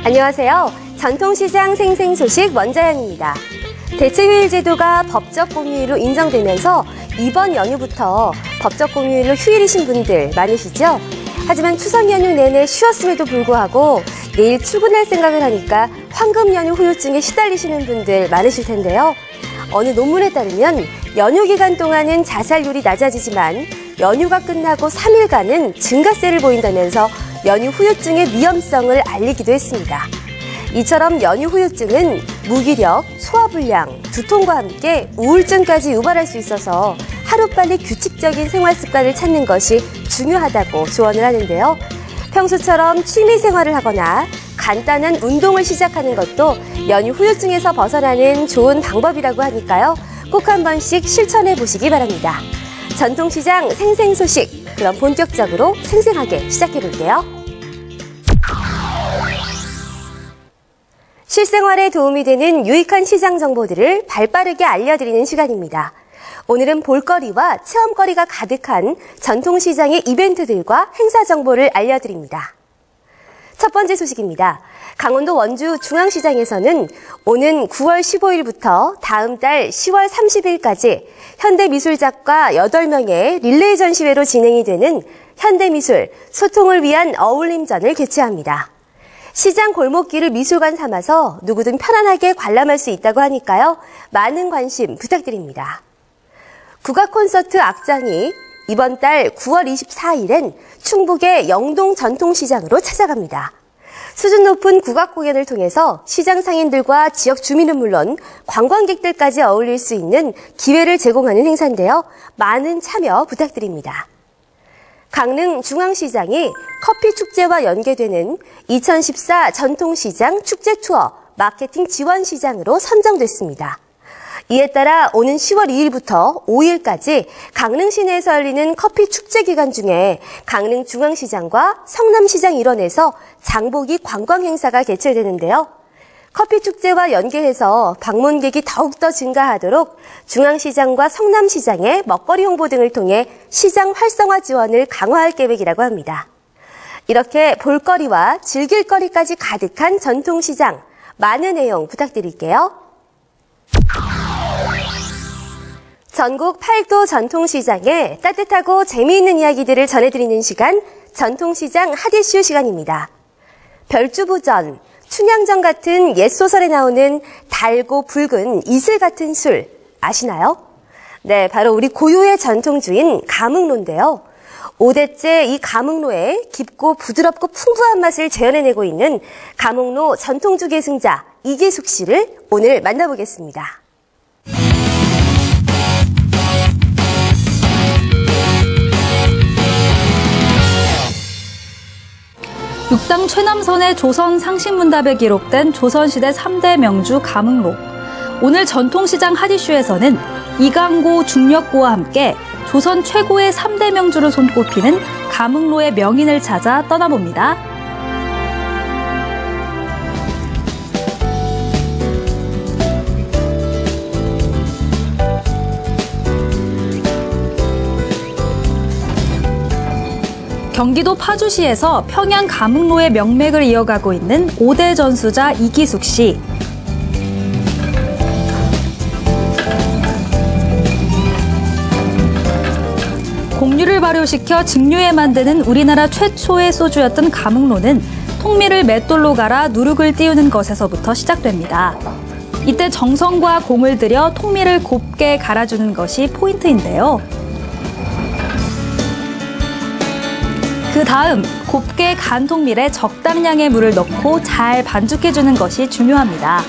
안녕하세요. 전통시장 생생소식 원자연입니다. 대체휴일 제도가 법적 공휴일로 인정되면서 이번 연휴부터 법적 공휴일로 휴일이신 분들 많으시죠? 하지만 추석 연휴 내내 쉬었음에도 불구하고 내일 출근할 생각을 하니까 황금 연휴 후유증에 시달리시는 분들 많으실 텐데요. 어느 논문에 따르면 연휴 기간 동안은 자살률이 낮아지지만 연휴가 끝나고 3일간은 증가세를 보인다면서 연휴 후유증의 위험성을 알리기도 했습니다. 이처럼 연휴 후유증은 무기력, 소화불량, 두통과 함께 우울증까지 유발할 수 있어서 하루빨리 규칙적인 생활 습관을 찾는 것이 중요하다고 조언을 하는데요. 평소처럼 취미 생활을 하거나 간단한 운동을 시작하는 것도 연휴 후유증에서 벗어나는 좋은 방법이라고 하니까요. 꼭 한 번씩 실천해 보시기 바랍니다. 전통시장 생생소식, 그럼 본격적으로 생생하게 시작해 볼게요. 실생활에 도움이 되는 유익한 시장 정보들을 발빠르게 알려드리는 시간입니다. 오늘은 볼거리와 체험거리가 가득한 전통시장의 이벤트들과 행사 정보를 알려드립니다. 첫 번째 소식입니다. 강원도 원주 중앙시장에서는 오는 9월 15일부터 다음 달 10월 30일까지 현대미술작가 8명의 릴레이 전시회로 진행이 되는 현대미술, 소통을 위한 어울림전을 개최합니다. 시장 골목길을 미술관 삼아서 누구든 편안하게 관람할 수 있다고 하니까요. 많은 관심 부탁드립니다. 국악 콘서트 악장이 이번 달 9월 24일엔 충북의 영동 전통시장으로 찾아갑니다. 수준 높은 국악 공연을 통해서 시장 상인들과 지역 주민은 물론 관광객들까지 어울릴 수 있는 기회를 제공하는 행사인데요. 많은 참여 부탁드립니다. 강릉 중앙시장이 커피축제와 연계되는 2014 전통시장 축제투어 마케팅 지원시장으로 선정됐습니다. 이에 따라 오는 10월 2일부터 5일까지 강릉 시내에서 열리는 커피 축제 기간 중에 강릉 중앙시장과 성남시장 일원에서 장보기 관광 행사가 개최되는데요. 커피 축제와 연계해서 방문객이 더욱더 증가하도록 중앙시장과 성남시장의 먹거리 홍보 등을 통해 시장 활성화 지원을 강화할 계획이라고 합니다. 이렇게 볼거리와 즐길거리까지 가득한 전통시장, 많은 내용 부탁드릴게요. 전국 8도 전통시장에 따뜻하고 재미있는 이야기들을 전해드리는 시간, 전통시장 핫이슈 시간입니다. 별주부전, 춘향전 같은 옛소설에 나오는 달고 붉은 이슬 같은 술, 아시나요? 네, 바로 우리 고유의 전통주인 감흥로인데요. 5대째 이 감흥로의 깊고 부드럽고 풍부한 맛을 재현해내고 있는 감흥로 전통주 계승자 이계숙 씨를 오늘 만나보겠습니다. 육당 최남선의 조선 상식문답에 기록된 조선시대 3대 명주 감흥로. 오늘 전통시장 핫이슈에서는 이강고, 중력고와 함께 조선 최고의 3대 명주로 손꼽히는 감흥로의 명인을 찾아 떠나봅니다. 경기도 파주시에서 평양 감흥로의 명맥을 이어가고 있는 5대 전수자 이기숙 씨. 곡류를 발효시켜 증류에 만드는 우리나라 최초의 소주였던 감흥로는 통밀을 맷돌로 갈아 누룩을 띄우는 것에서부터 시작됩니다. 이때 정성과 공을 들여 통밀을 곱게 갈아주는 것이 포인트인데요. 그 다음 곱게 간 통밀에 적당량의 물을 넣고 잘 반죽해주는 것이 중요합니다.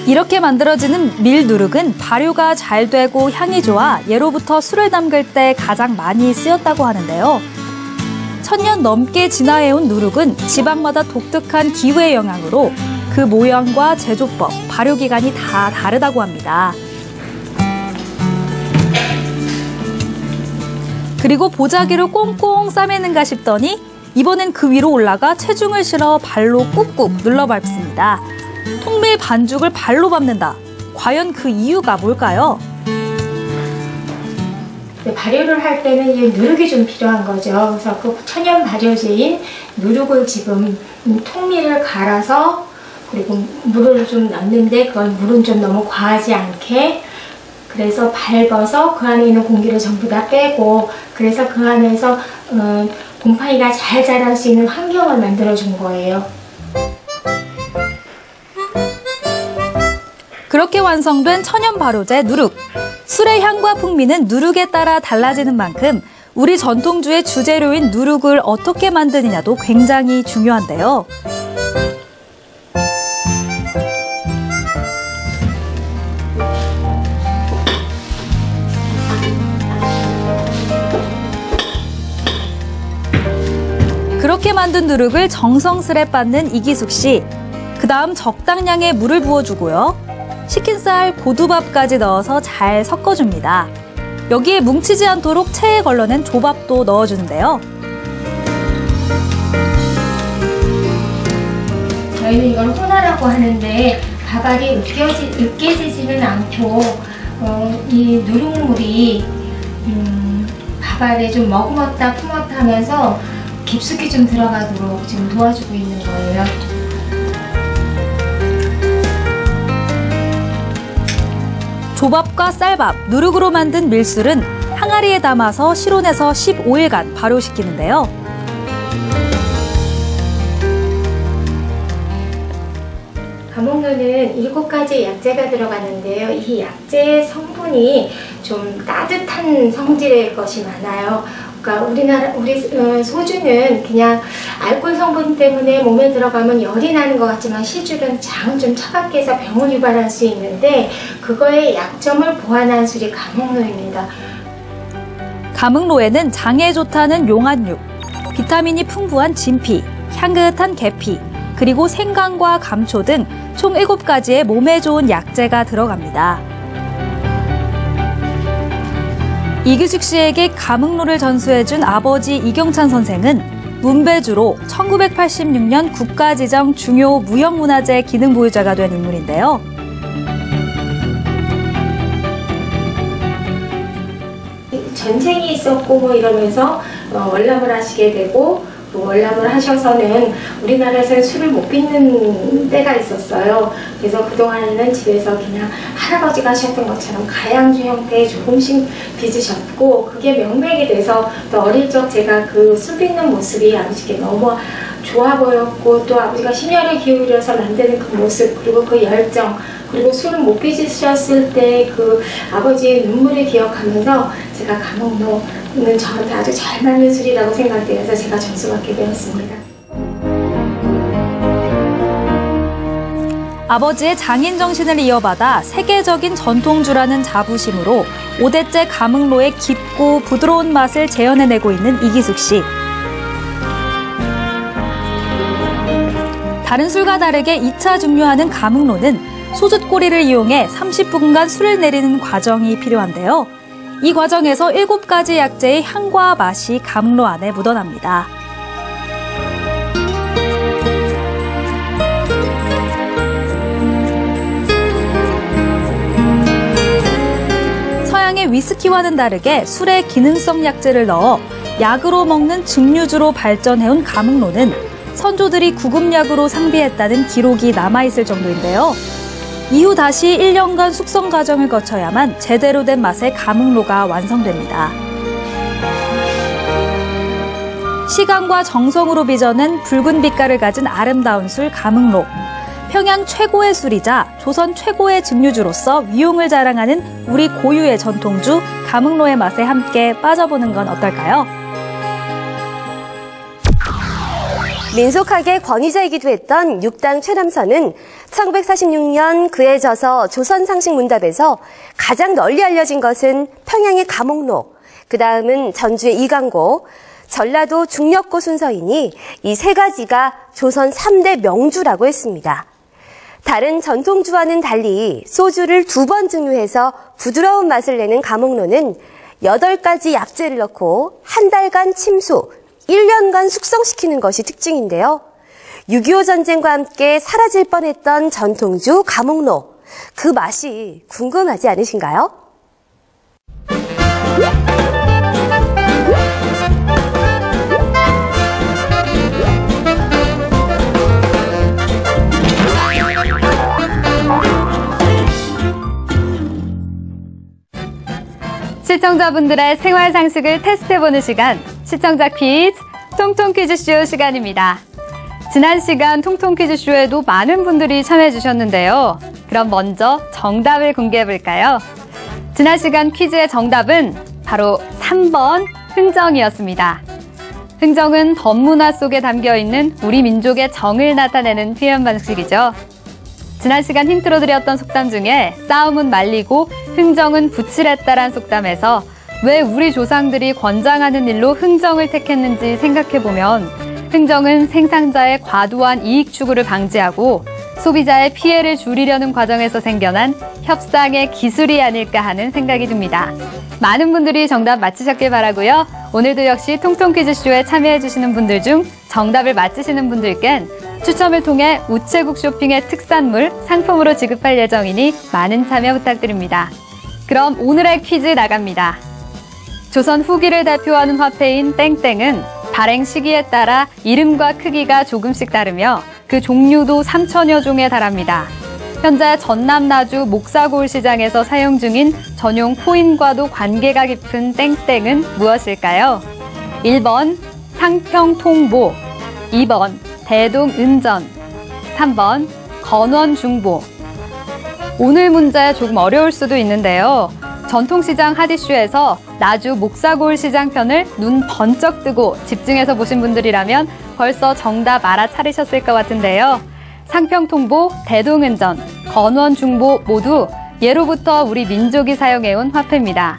이렇게 만들어지는 밀 누룩은 발효가 잘 되고 향이 좋아 예로부터 술을 담글 때 가장 많이 쓰였다고 하는데요. 1000년 넘게 진화해온 누룩은 지방마다 독특한 기후의 영향으로 그 모양과 제조법, 발효기간이 다 다르다고 합니다. 그리고 보자기로 꽁꽁 싸매는가 싶더니 이번엔 그 위로 올라가 체중을 실어 발로 꾹꾹 눌러 밟습니다. 통밀 반죽을 발로 밟는다. 과연 그 이유가 뭘까요? 발효를 할 때는 이 누룩이 좀 필요한 거죠. 그래서 그 천연 발효제인 누룩을 지금 통밀을 갈아서 그리고 물을 좀 넣는데 그건 물은 좀 너무 과하지 않게 그래서 밟아서 그 안에 있는 공기를 전부 다 빼고 그래서 그 안에서 곰팡이가 잘 자랄 수 있는 환경을 만들어 준 거예요. 그렇게 완성된 천연 발효제 누룩. 술의 향과 풍미는 누룩에 따라 달라지는 만큼 우리 전통주의 주재료인 누룩을 어떻게 만드느냐도 굉장히 중요한데요. 그렇게 만든 누룩을 정성스레 빻는 이기숙 씨. 그 다음 적당량의 물을 부어주고요. 식힌 쌀, 고두밥까지 넣어서 잘 섞어줍니다. 여기에 뭉치지 않도록 체에 걸러낸 조밥도 넣어주는데요. 저희는 이걸 호나라고 하는데 밥알이 으깨지지는 않고 이 누룩물이 밥알에 좀 머금었다 품었다 하면서 깊숙이 좀 들어가도록 지금 도와주고 있는 거예요. 조밥과 쌀밥, 누룩으로 만든 밀술은 항아리에 담아서 실온에서 15일간 발효시키는데요. 감옥로는 7가지 약재가 들어가는데요. 이 약재의 성분이 좀 따뜻한 성질의 것이 많아요. 그러니까 우리 소주는 그냥 알코올 성분 때문에 몸에 들어가면 열이 나는 것 같지만 실질은 장은 좀 차갑게 해서 병을 유발할 수 있는데 그거의 약점을 보완한 술이 감옥로입니다. 감흥로에는 장에 좋다는 용안육, 비타민이 풍부한 진피, 향긋한 계피, 그리고 생강과 감초 등 총 7가지의 몸에 좋은 약재가 들어갑니다. 이기숙 씨에게 감흥로를 전수해준 아버지 이경찬 선생은 문배주로 1986년 국가지정 중요 무형문화재 기능보유자가 된 인물인데요. 전쟁이 있었고 뭐 이러면서 월남을 하시게 되고 월남을 하셔서는 우리나라에서는 술을 못 빚는 때가 있었어요. 그래서 그동안에는 집에서 그냥 할아버지가 하셨던 것처럼 가양주 형태의 조금씩 빚으셨고 그게 명맥이 돼서 또 어릴 적 제가 그 술 빚는 모습이 아버지께 너무 좋아 보였고 또 아버지가 심혈을 기울여서 만드는 그 모습 그리고 그 열정 그리고 술을 못 빚으셨을 때 그 아버지의 눈물을 기억하면서 제가 감옥로는 저한테 아주 잘 맞는 술이라고 생각되어서 제가 전수받게 되었습니다. 아버지의 장인 정신을 이어받아 세계적인 전통주라는 자부심으로 5대째 감흥로의 깊고 부드러운 맛을 재현해내고 있는 이기숙 씨. 다른 술과 다르게 2차 증류하는 감흥로는 소주꼬리를 이용해 30분간 술을 내리는 과정이 필요한데요. 이 과정에서 7가지 약재의 향과 맛이 감흥로 안에 묻어납니다. 서양의 위스키와는 다르게 술에 기능성 약재를 넣어 약으로 먹는 증류주로 발전해온 감흥로는 선조들이 구급약으로 상비했다는 기록이 남아있을 정도인데요. 이후 다시 1년간 숙성 과정을 거쳐야만 제대로 된 맛의 감흥로가 완성됩니다. 시간과 정성으로 빚어낸 붉은 빛깔을 가진 아름다운 술 감흥로. 평양 최고의 술이자 조선 최고의 증류주로서 위용을 자랑하는 우리 고유의 전통주 감흥로의 맛에 함께 빠져보는 건 어떨까요? 민속학의 권위자이기도 했던 육당 최남선은 1946년 그에 져서 조선상식문답에서 가장 널리 알려진 것은 평양의 감옥로, 그 다음은 전주의 이강고, 전라도 중력고 순서이니 이 3가지가 조선 3대 명주라고 했습니다. 다른 전통주와는 달리 소주를 2번 증류해서 부드러운 맛을 내는 감옥로는 8가지 약재를 넣고 한 달간 침수, 1년간 숙성시키는 것이 특징인데요. 6.25 전쟁과 함께 사라질 뻔했던 전통주 가목로. 그 맛이 궁금하지 않으신가요? 시청자분들의 생활 상식을 테스트해보는 시간, 시청자 퀴즈, 통통 퀴즈쇼 시간입니다. 지난 시간 통통 퀴즈쇼에도 많은 분들이 참여해주셨는데요. 그럼 먼저 정답을 공개해볼까요? 지난 시간 퀴즈의 정답은 바로 3번 흥정이었습니다. 흥정은 덤문화 속에 담겨있는 우리 민족의 정을 나타내는 표현 방식이죠. 지난 시간 힌트로 드렸던 속담 중에 싸움은 말리고 흥정은 부칠했다란 속담에서 왜 우리 조상들이 권장하는 일로 흥정을 택했는지 생각해보면 흥정은 생산자의 과도한 이익 추구를 방지하고 소비자의 피해를 줄이려는 과정에서 생겨난 협상의 기술이 아닐까 하는 생각이 듭니다. 많은 분들이 정답 맞히셨길 바라고요. 오늘도 역시 통통 퀴즈쇼에 참여해주시는 분들 중 정답을 맞히시는 분들께는 추첨을 통해 우체국 쇼핑의 특산물 상품으로 지급할 예정이니 많은 참여 부탁드립니다. 그럼 오늘의 퀴즈 나갑니다. 조선 후기를 대표하는 화폐인 땡땡은 발행 시기에 따라 이름과 크기가 조금씩 다르며 그 종류도 3천여 종에 달합니다. 현재 전남 나주 목사고을 시장에서 사용 중인 전용 코인과도 관계가 깊은 땡땡은 무엇일까요? 1번 상평통보, 2번 대동은전, 3번 건원중보. 오늘 문제 조금 어려울 수도 있는데요. 전통시장 핫이슈에서 나주 목사고을 시장 편을 눈 번쩍 뜨고 집중해서 보신 분들이라면 벌써 정답 알아차리셨을 것 같은데요. 상평통보, 대동은전, 건원중보 모두 예로부터 우리 민족이 사용해온 화폐입니다.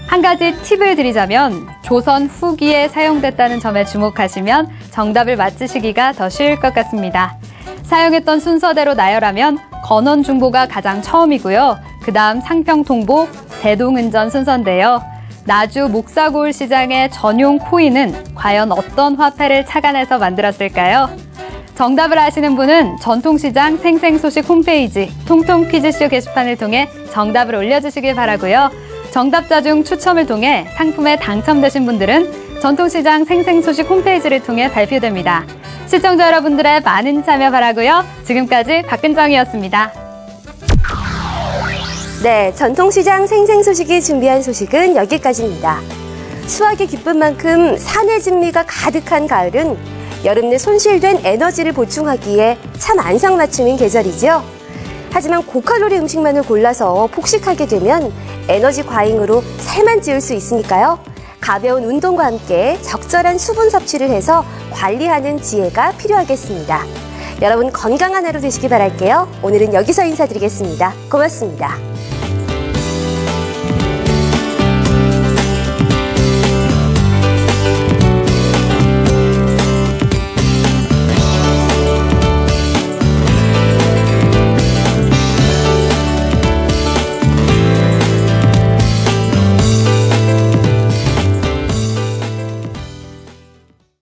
한 가지 팁을 드리자면 조선 후기에 사용됐다는 점에 주목하시면 정답을 맞히시기가 더 쉬울 것 같습니다. 사용했던 순서대로 나열하면 건원중보가 가장 처음이고요. 그 다음 상평통보, 대동은전 순서인데요. 나주 목사고을 시장의 전용 코인은 과연 어떤 화폐를 착안해서 만들었을까요? 정답을 아시는 분은 전통시장 생생소식 홈페이지 통통퀴즈쇼 게시판을 통해 정답을 올려주시길 바라고요. 정답자 중 추첨을 통해 상품에 당첨되신 분들은 전통시장 생생소식 홈페이지를 통해 발표됩니다. 시청자 여러분들의 많은 참여 바라고요. 지금까지 박근정이었습니다. 네, 전통시장 생생소식이 준비한 소식은 여기까지입니다. 수확이 기쁜 만큼 산의 진미가 가득한 가을은 여름 내 손실된 에너지를 보충하기에 참 안성맞춤인 계절이죠. 하지만 고칼로리 음식만을 골라서 폭식하게 되면 에너지 과잉으로 살만 찌울 수 있으니까요. 가벼운 운동과 함께 적절한 수분 섭취를 해서 관리하는 지혜가 필요하겠습니다. 여러분 건강한 하루 되시기 바랄게요. 오늘은 여기서 인사드리겠습니다. 고맙습니다.